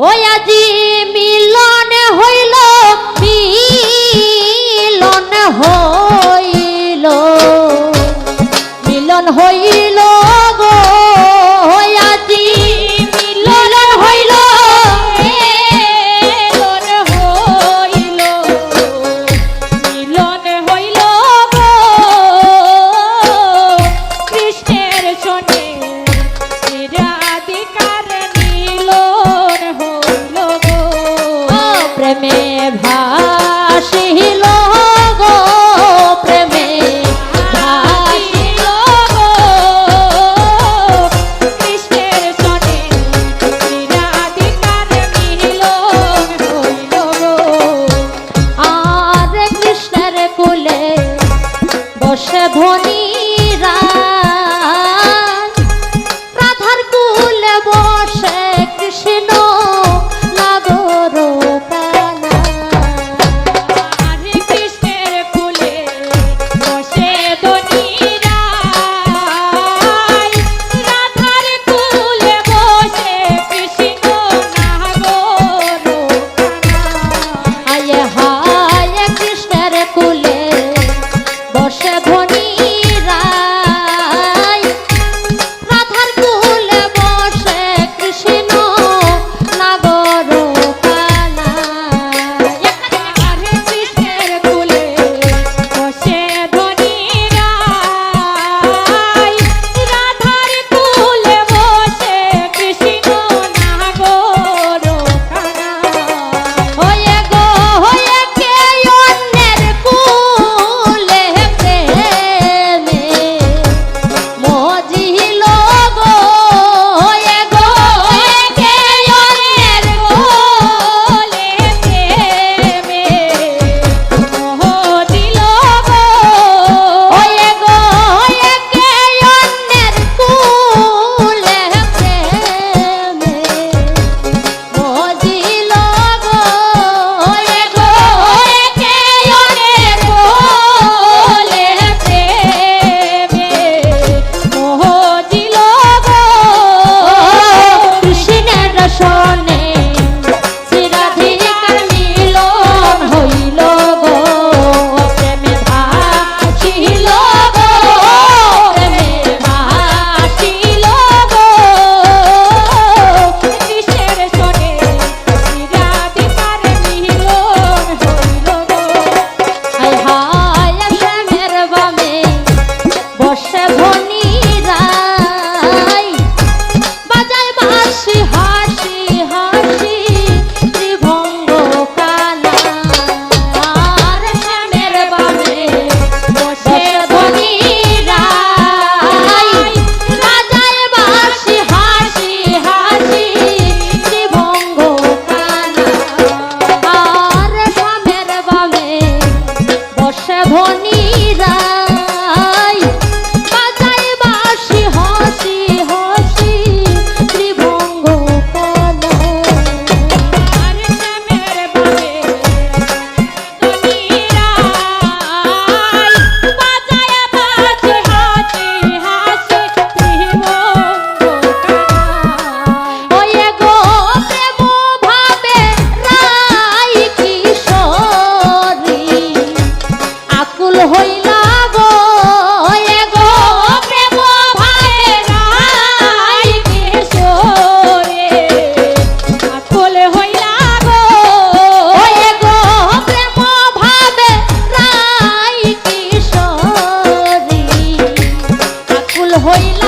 ওই আজি মিলন হইল মিলন হইল মিলন হইল গো আজি মিলন হইল মিলন হইল গো কৃষ্ণের সনে রাধিকার মিলন হইল গো প্রেমে ভাসিল গো প্রেমে ভাসিল গো কৃষ্ণের সনে রাধিকার মিলন হইল গো আর কৃষ্ণের কুলে বসে ধনী রাধার কুলে বসে কৃষ্ণ লাগর কানা হরে কৃষ্ণের কুলে বসে ধনীরা রাধার কুলে বসে কৃষ্ণ নাগর আয়ে হায় কৃষ্ণের কুলে বসে ধনী রাধার কুলে বসে কৃষ্ণ লাগর কানা হরে কৃষ্ণের কুলে বসে ধনীরা রাধার কুলে বসে কৃষ্ণ নাগর হয়ে গো হয়ে কে অন্যের কুলে প্রেমে মজিল গো হয়ে গো হয়ে কে অন্যের কুলে প্রেমে মোহ দিল গো হয়ে গো হয়ে কে অন্যের কুলে প্রেমে মজিল গো হয়ে গো হয়ে কে অন্যের কুলে প্রেমে মোহ দিল গো কৃষ্ণের সনে শ্রীরাধিকার মিলন হইল গো প্রেমে ভাসিল গো প্রেমে ভাসিল গো কৃষ্ণের সনে রাধিকার মিলন হইল গো হায় হায় শ্যামের বামে বসে ধনী রাই বাজায় বাঁশি হাসি হাসি ত্রিভঙ্গ কানা আর শ্যামের বামে বসে ধনী রাই বাজায় বাঁশি হাসি হাসি ত্রিভঙ্গ কানা আর শ্যামের বামে বসে ধনী রাই বাজায় বাঁশি হাসি হাসি ত্রিভঙ্গ কানা আর শ্যামের বামে ধনীরা বাজায়া বাজে হাসি হাসি ত্রিভঙ্গ ওয়ে গো প্রেম ভাবে রাই কিশোরী আকুল হইলা গো ওয়ে গো প্রেম ভাবে রাই কিশোরে আকুল হইলা গো ওয়ে গো প্রেম ভাবে রাই কিশোরী আকুল হইলা